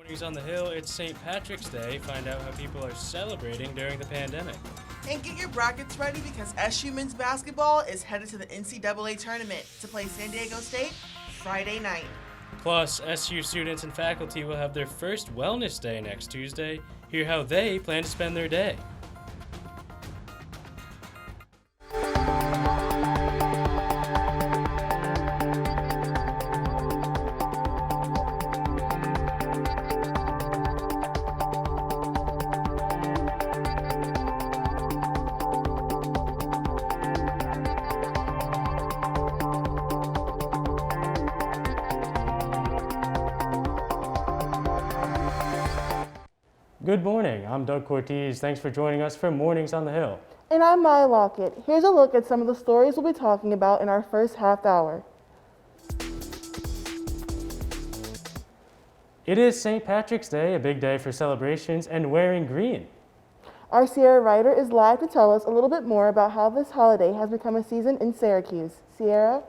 Mornings on the Hill, it's St. Patrick's Day. Find out how people are celebrating during the pandemic. And get your brackets ready because SU men's basketball is headed to the NCAA tournament to play San Diego State Friday night. Plus, SU students and faculty will have their first Wellness Day next Tuesday. Hear how they plan to spend their day. Good morning, I'm Doug Cortez. Thanks for joining us for Mornings on the Hill. And I'm Maya Lockett. Here's a look at some of the stories we'll be talking about in our first half hour. It is St. Patrick's Day, a big day for celebrations and wearing green. Our Sierra Ryder is live to tell us a little bit more about how this holiday has become a season in Syracuse. Sierra?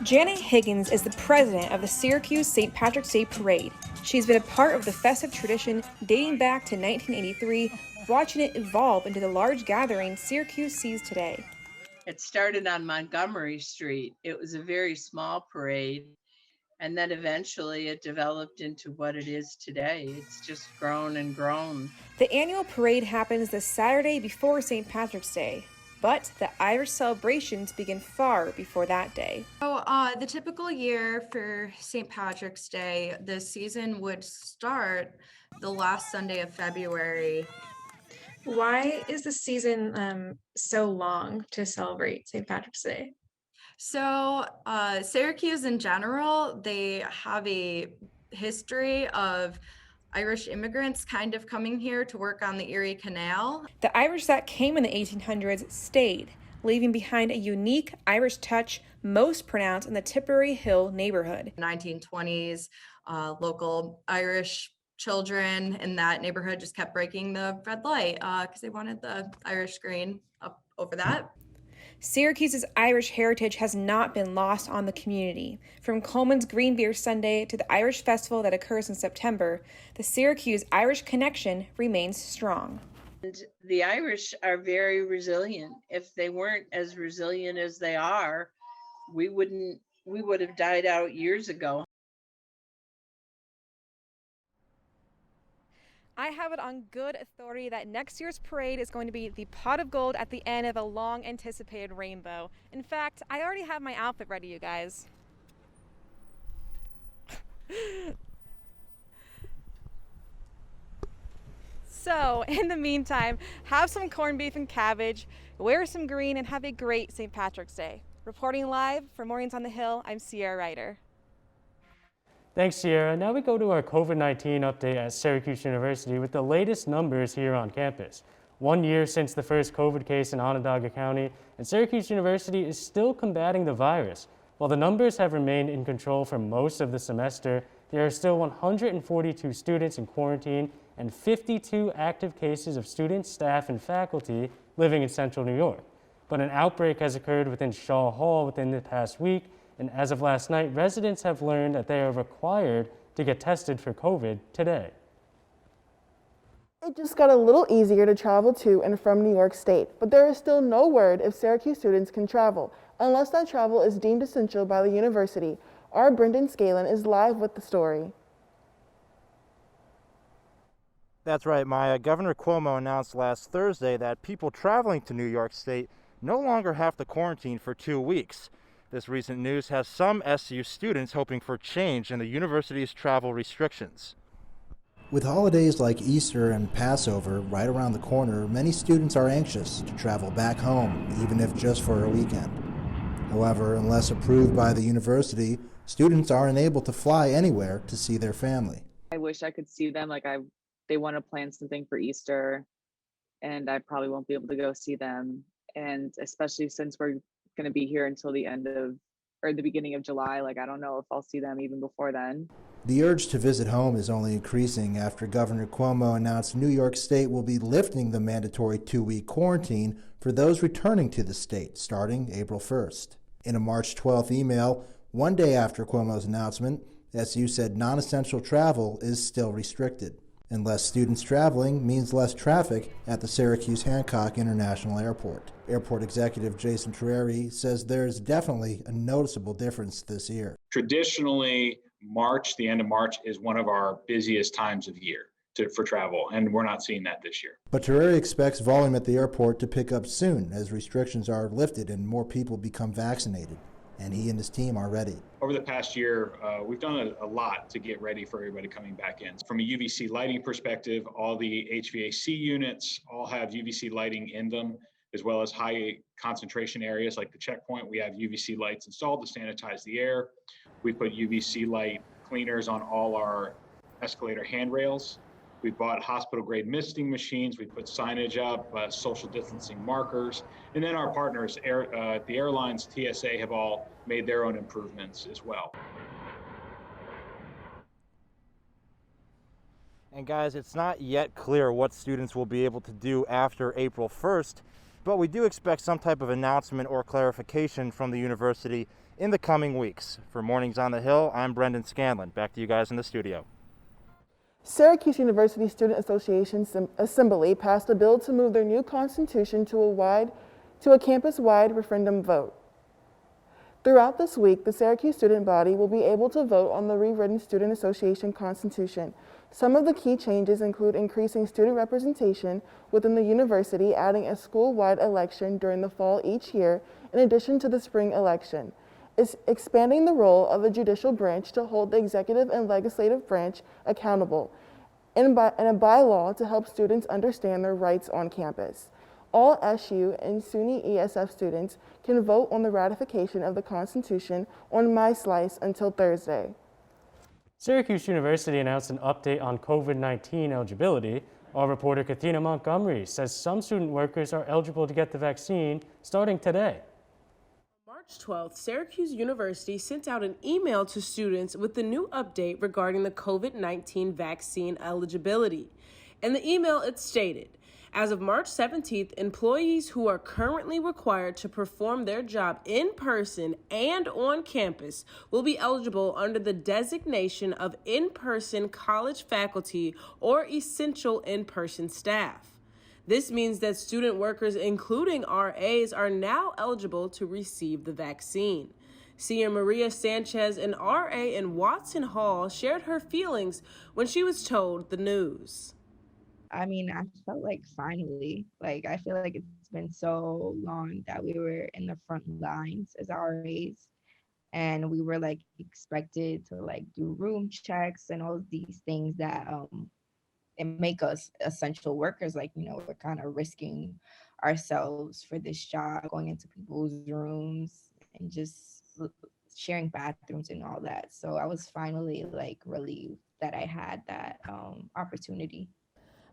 Janet Higgins is the president of the Syracuse St. Patrick's Day Parade. She's been a part of the festive tradition dating back to 1983, watching it evolve into the large gathering Syracuse sees today. It started on Montgomery Street. It was a very small parade, and then eventually it developed into what it is today. It's just grown and grown. The annual parade happens the Saturday before St. Patrick's Day, but the Irish celebrations begin far before that day. So the typical year for St. Patrick's Day, the season would start the last Sunday of February. Why is the season so long to celebrate St. Patrick's Day? So Syracuse in general, they have a history of Irish immigrants kind of coming here to work on the Erie Canal. The Irish that came in the 1800s stayed, leaving behind a unique Irish touch most pronounced in the Tipperary Hill neighborhood. 1920s, local Irish children in that neighborhood just kept breaking the red light because they wanted the Irish screen up over that. Syracuse's Irish heritage has not been lost on the community. From Coleman's Green Beer Sunday to the Irish Festival that occurs in September, the Syracuse Irish connection remains strong. And the Irish are very resilient. If they weren't as resilient as they are, we would have died out years ago. I have it on good authority that next year's parade is going to be the pot of gold at the end of a long anticipated rainbow. In fact, I already have my outfit ready, you guys. So, in the meantime, have some corned beef and cabbage, wear some green, and have a great St. Patrick's Day. Reporting live for Mornings on the Hill, I'm Sierra Ryder. Thanks, Sierra. Now we go to our COVID-19 update at Syracuse University with the latest numbers here on campus. 1 year since the first COVID case in Onondaga County, and Syracuse University is still combating the virus. While the numbers have remained in control for most of the semester, there are still 142 students in quarantine and 52 active cases of students, staff, and faculty living in Central New York. But an outbreak has occurred within Shaw Hall within the past week, and as of last night, residents have learned that they are required to get tested for COVID today. It just got a little easier to travel to and from New York State, but there is still no word if Syracuse students can travel, unless that travel is deemed essential by the university. Our Brendan Scalen is live with the story. That's right, Maya. Governor Cuomo announced last Thursday that people traveling to New York State no longer have to quarantine for 2 weeks. This recent news has some SU students hoping for change in the university's travel restrictions. With holidays like Easter and Passover right around the corner, many students are anxious to travel back home, even if just for a weekend. However, unless approved by the university, students aren't able to fly anywhere to see their family. I wish I could see them. They want to plan something for Easter, and I probably won't be able to go see them. And especially since we're going to be here until the beginning of July. I don't know if I'll see them even before then. The urge to visit home is only increasing after Governor Cuomo announced New York State will be lifting the mandatory 2-week quarantine for those returning to the state starting April 1st. In a March 12th email, one day after Cuomo's announcement, SU said non-essential travel is still restricted, and less students traveling means less traffic at the Syracuse Hancock International Airport. Airport executive Jason Terreri says there's definitely a noticeable difference this year. Traditionally, March, the end of March, is one of our busiest times of year for travel, and we're not seeing that this year. But Terreri expects volume at the airport to pick up soon as restrictions are lifted and more people become vaccinated, and he and his team are ready. Over the past year, we've done a lot to get ready for everybody coming back in. From a UVC lighting perspective, all the HVAC units all have UVC lighting in them, as well as high concentration areas like the checkpoint. We have UVC lights installed to sanitize the air. We put UVC light cleaners on all our escalator handrails. We bought hospital-grade misting machines. We put signage up, social distancing markers. And then our partners, the airlines, TSA, have all made their own improvements as well. And guys, it's not yet clear what students will be able to do after April 1st, but we do expect some type of announcement or clarification from the university in the coming weeks. For Mornings on the Hill, I'm Brendan Scanlon. Back to you guys in the studio. Syracuse University Student Association Assembly passed a bill to move their new constitution to a campus-wide referendum vote. Throughout this week, the Syracuse student body will be able to vote on the rewritten Student Association Constitution. Some of the key changes include increasing student representation within the university, adding a school-wide election during the fall each year, in addition to the spring election. Is expanding the role of the judicial branch to hold the executive and legislative branch accountable, and a bylaw to help students understand their rights on campus. All SU and SUNY ESF students can vote on the ratification of the Constitution on MySlice until Thursday. Syracuse University announced an update on COVID-19 eligibility. Our reporter Kathina Montgomery says some student workers are eligible to get the vaccine starting today. March 12th, Syracuse University sent out an email to students with the new update regarding the COVID-19 vaccine eligibility. In the email, it stated, as of March 17th, employees who are currently required to perform their job in person and on campus will be eligible under the designation of in-person college faculty or essential in-person staff. This means that student workers, including RAs, are now eligible to receive the vaccine. Senior Maria Sanchez, an RA in Watson Hall, shared her feelings when she was told the news. I mean, I felt like finally, I feel like it's been so long that we were in the front lines as RAs, and we were expected to do room checks and all of these things that and make us essential workers. We're kind of risking ourselves for this job, going into people's rooms and just sharing bathrooms and all that. So I was finally relieved that I had that opportunity.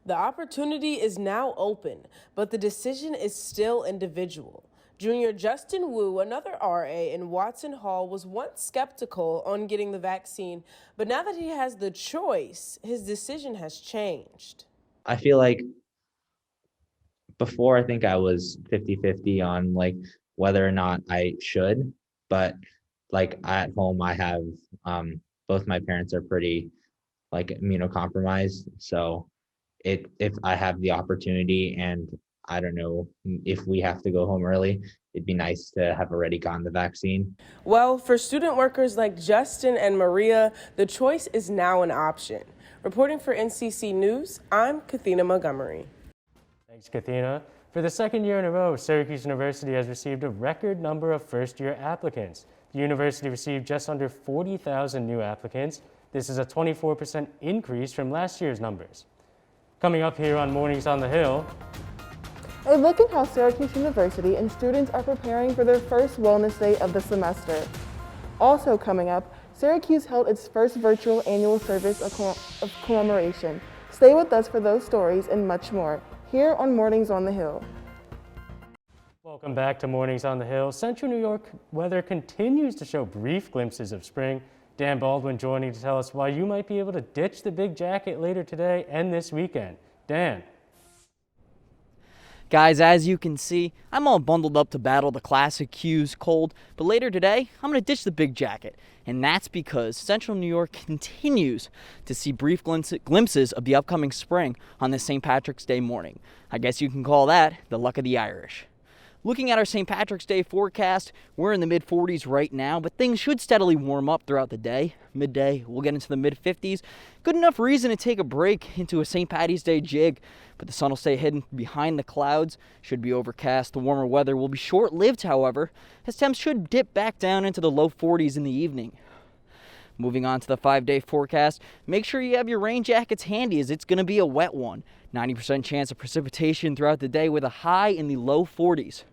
The opportunity is now open, but the decision is still individual. Junior Justin Wu, another RA in Watson Hall, was once skeptical on getting the vaccine, but now that he has the choice, his decision has changed. I feel like before, I think I was 50-50 on whether or not I should, but at home I have both my parents are pretty immunocompromised, so if I have the opportunity, and I don't know if we have to go home early, it'd be nice to have already gotten the vaccine. Well, for student workers like Justin and Maria, the choice is now an option. Reporting for NCC News, I'm Kathina Montgomery. Thanks, Kathina. For the second year in a row, Syracuse University has received a record number of first-year applicants. The university received just under 40,000 new applicants. This is a 24% increase from last year's numbers. Coming up here on Mornings on the Hill, a look at how Syracuse University and students are preparing for their first wellness day of the semester. Also coming up, Syracuse held its first virtual annual service of commemoration. Stay with us for those stories and much more, here on Mornings on the Hill. Welcome back to Mornings on the Hill. Central New York weather continues to show brief glimpses of spring. Dan Baldwin joining to tell us why you might be able to ditch the big jacket later today and this weekend. Dan. Guys, as you can see, I'm all bundled up to battle the classic Q's cold, but later today, I'm going to ditch the big jacket. And that's because Central New York continues to see brief glimpses of the upcoming spring on this St. Patrick's Day morning. I guess you can call that the luck of the Irish. Looking at our St. Patrick's Day forecast, we're in the mid-40s right now, but things should steadily warm up throughout the day. Midday, we'll get into the mid-50s. Good enough reason to take a break into a St. Patty's Day jig, but the sun will stay hidden behind the clouds. Should be overcast. The warmer weather will be short-lived, however, as temps should dip back down into the low 40s in the evening. Moving on to the 5-day forecast, make sure you have your rain jackets handy as it's going to be a wet one. 90% chance of precipitation throughout the day with a high in the low 40s.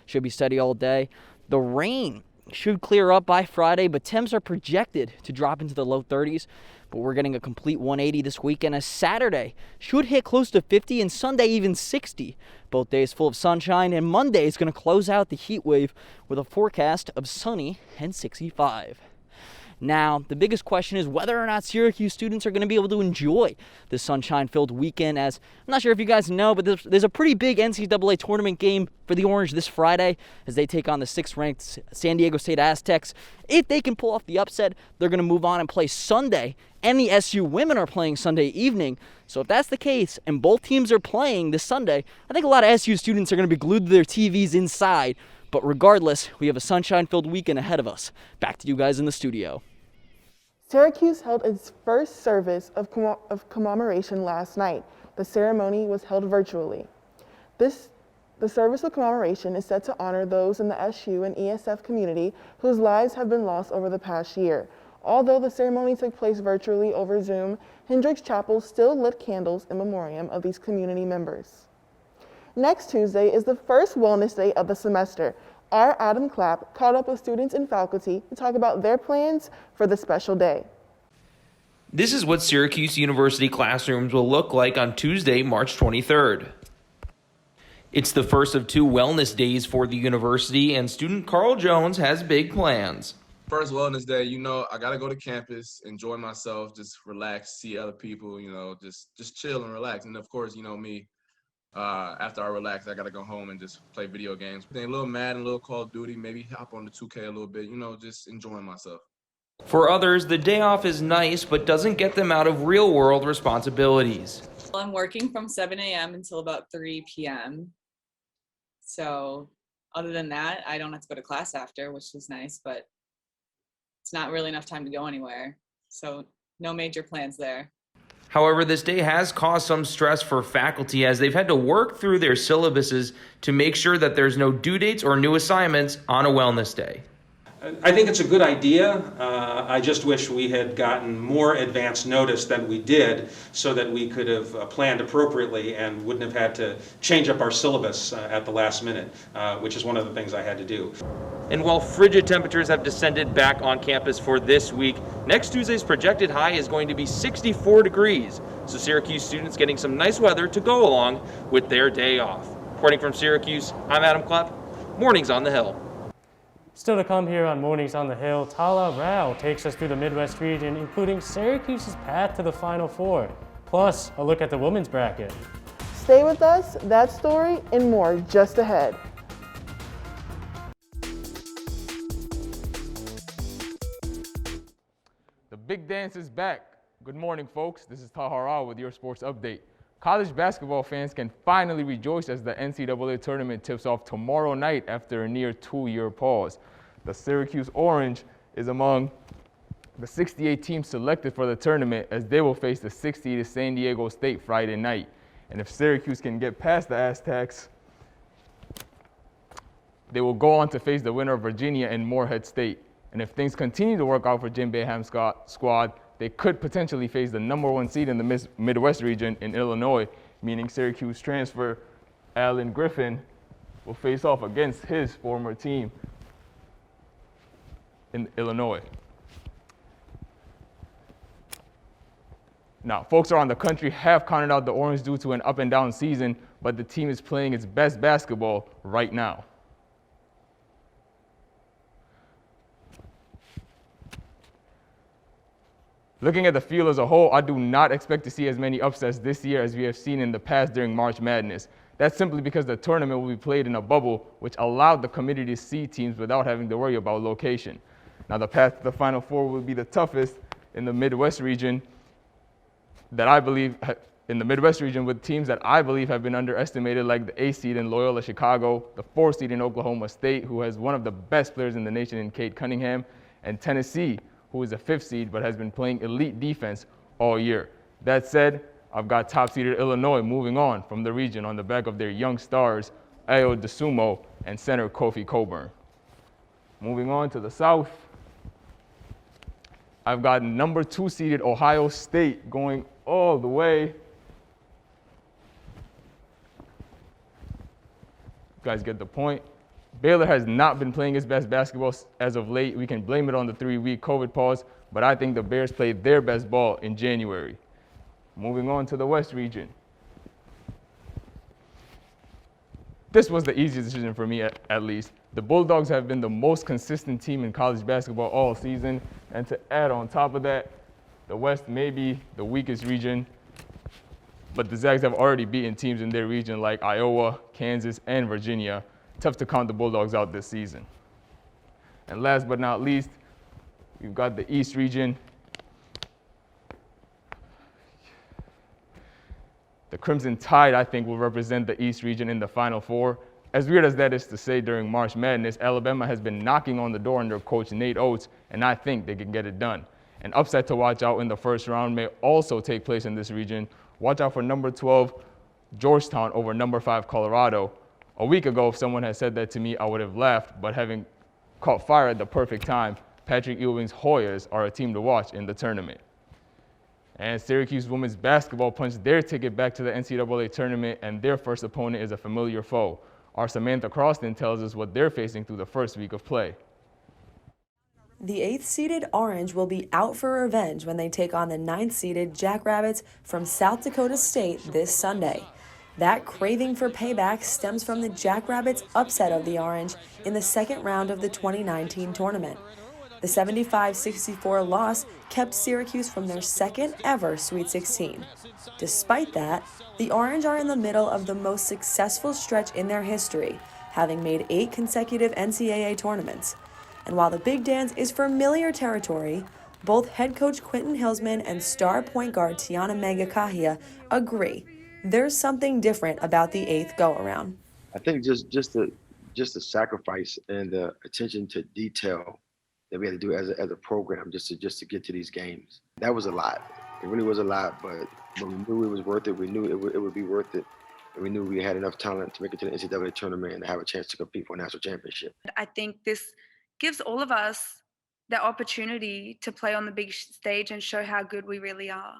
Should be steady all day. The rain should clear up by Friday, but temps are projected to drop into the low 30s. But we're getting a complete 180 this weekend as Saturday should hit close to 50 and Sunday even 60. Both days full of sunshine, and Monday is going to close out the heat wave with a forecast of sunny and 65. Now, the biggest question is whether or not Syracuse students are going to be able to enjoy this sunshine-filled weekend, as I'm not sure if you guys know, but there's a pretty big NCAA tournament game for the Orange this Friday as they take on the 6th-ranked San Diego State Aztecs. If they can pull off the upset, they're going to move on and play Sunday, and the SU women are playing Sunday evening. So if that's the case, and both teams are playing this Sunday, I think a lot of SU students are going to be glued to their TVs inside. But regardless, we have a sunshine-filled weekend ahead of us. Back to you guys in the studio. Syracuse held its first service of commemoration last night. The ceremony was held virtually. The service of commemoration is set to honor those in the SU and ESF community whose lives have been lost over the past year. Although the ceremony took place virtually over Zoom, Hendricks Chapel still lit candles in memoriam of these community members. Next Tuesday is the first Wellness Day of the semester. Our Adam Clapp caught up with students and faculty to talk about their plans for the special day. This is what Syracuse University classrooms will look like on Tuesday, March 23rd. It's the first of 2 wellness days for the university, and student Carl Jones has big plans. First Wellness Day, I got to go to campus, enjoy myself, just relax, see other people, just chill and relax. And of course, me. After I relax, I gotta go home and just play video games. A little Madden, a little Call of Duty, maybe hop on the 2K a little bit, just enjoying myself. For others, the day off is nice, but doesn't get them out of real-world responsibilities. Well, I'm working from 7 a.m. until about 3 p.m. So other than that, I don't have to go to class after, which is nice, but it's not really enough time to go anywhere. So no major plans there. However, this day has caused some stress for faculty as they've had to work through their syllabuses to make sure that there's no due dates or new assignments on a wellness day. I think it's a good idea. I just wish we had gotten more advance notice than we did so that we could have planned appropriately and wouldn't have had to change up our syllabus at the last minute, which is one of the things I had to do. And while frigid temperatures have descended back on campus for this week, next Tuesday's projected high is going to be 64 degrees. So Syracuse students getting some nice weather to go along with their day off. Reporting from Syracuse, I'm Adam Klepp. Mornings on the Hill. Still to come here on Mornings on the Hill, Tala Rao takes us through the Midwest region, including Syracuse's path to the Final Four, plus a look at the women's bracket. Stay with us, that story and more just ahead. The big dance is back. Good morning, folks. This is Taha Rao with your sports update. College basketball fans can finally rejoice as the NCAA tournament tips off tomorrow night after a near 2-year pause. The Syracuse Orange is among the 68 teams selected for the tournament as they will face the 6th-seeded San Diego State Friday night. And if Syracuse can get past the Aztecs, they will go on to face the winner of Virginia and Morehead State. And if things continue to work out for Jim Boeheim's squad, they could potentially face the #1 seed in the Midwest region in Illinois, meaning Syracuse transfer Alan Griffin will face off against his former team in Illinois. Now, folks around the country have counted out the Orange due to an up-and-down season, but the team is playing its best basketball right now. Looking at the field as a whole, I do not expect to see as many upsets this year as we have seen in the past during March Madness. That's simply because the tournament will be played in a bubble, which allowed the committee to seed teams without having to worry about location. Now, the path to the Final Four will be the toughest in the Midwest region with teams that I believe have been underestimated, like the 8th seed in Loyola Chicago, the 4th seed in Oklahoma State, who has one of the best players in the nation in Cade Cunningham, and Tennessee, who is a 5th seed but has been playing elite defense all year. That said, I've got top-seeded Illinois moving on from the region on the back of their young stars, Ayo Dosunmu and center Kofi Coburn. Moving on to the South, I've got number 2 seeded Ohio State going all the way. You guys get the point. Baylor has not been playing its best basketball as of late. We can blame it on the 3-week COVID pause, but I think the Bears played their best ball in January. Moving on to the West region. This was the easiest decision for me, at least. The Bulldogs have been the most consistent team in college basketball all season, and to add on top of that, the West may be the weakest region, but the Zags have already beaten teams in their region like Iowa, Kansas, and Virginia. Tough to count the Bulldogs out this season. And last but not least, we've got the East region. The Crimson Tide, I think, will represent the East region in the Final Four. As weird as that is to say during March Madness, Alabama has been knocking on the door under coach Nate Oates, and I think they can get it done. An upset to watch out in the first round may also take place in this region. Watch out for number 12, Georgetown, over number 5, Colorado. A week ago, if someone had said that to me, I would have laughed, but having caught fire at the perfect time, Patrick Ewing's Hoyas are a team to watch in the tournament. And Syracuse women's basketball punched their ticket back to the NCAA tournament, and their first opponent is a familiar foe. Our Samantha Croston tells us what they're facing through the first week of play. The 8th-seeded Orange will be out for revenge when they take on the 9th-seeded Jackrabbits from South Dakota State this Sunday. That craving for payback stems from the Jackrabbits' upset of the Orange in the second round of the 2019 tournament. The 75-64 loss kept Syracuse from their second ever Sweet 16. Despite that, the Orange are in the middle of the most successful stretch in their history, having made 8 consecutive NCAA tournaments. And while the Big Dance is familiar territory, both head coach Quentin Hillsman and star point guard Tiana Mangakahia agree there's something different about the 8th go-around. I think just the sacrifice and the attention to detail that we had to do as a program just to get to these games. That was a lot. It really was a lot, but we knew it was worth it. We knew it would be worth it. And we knew we had enough talent to make it to the NCAA tournament and have a chance to compete for a national championship. I think this gives all of us the opportunity to play on the big stage and show how good we really are.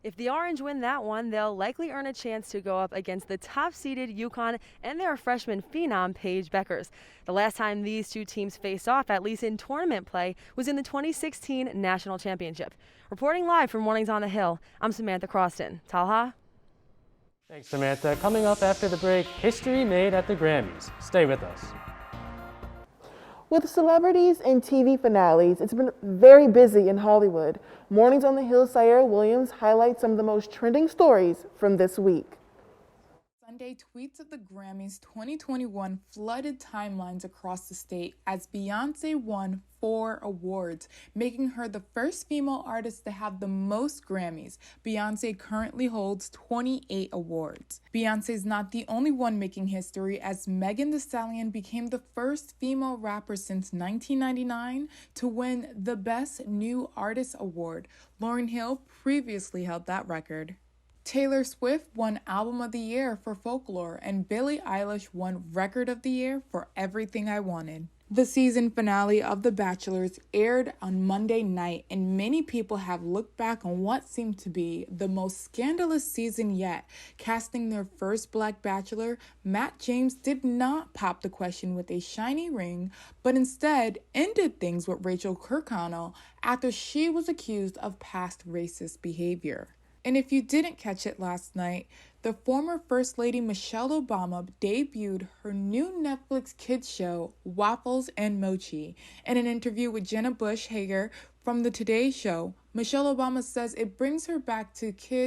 If the Orange win that one, they'll likely earn a chance to go up against the top-seeded UConn and their freshman phenom, Paige Beckers. The last time these two teams faced off, at least in tournament play, was in the 2016 National Championship. Reporting live from Mornings on the Hill, I'm Samantha Croston. Talha? Thanks, Samantha. Coming up after the break, history made at the Grammys. Stay with us. With celebrities and TV finales, it's been very busy in Hollywood. Mornings on the Hill, Sierra Williams highlights some of the most trending stories from this week. Sunday, tweets of the Grammys 2021 flooded timelines across the state as Beyoncé won 4 awards, making her the first female artist to have the most Grammys. Beyoncé currently holds 28 awards. Beyoncé's not the only one making history, as Megan Thee Stallion became the first female rapper since 1999 to win the Best New Artist award. Lauryn Hill previously held that record. Taylor Swift won Album of the Year for Folklore, and Billie Eilish won Record of the Year for Everything I Wanted. The season finale of The Bachelors aired on Monday night, and many people have looked back on what seemed to be the most scandalous season yet. Casting their first Black Bachelor, Matt James did not pop the question with a shiny ring, but instead ended things with Rachel Kirkconnell after she was accused of past racist behavior. And if you didn't catch it last night, the former First Lady Michelle Obama debuted her new Netflix kids show, Waffles and Mochi. In an interview with Jenna Bush Hager from The Today Show, Michelle Obama says it brings her back to kids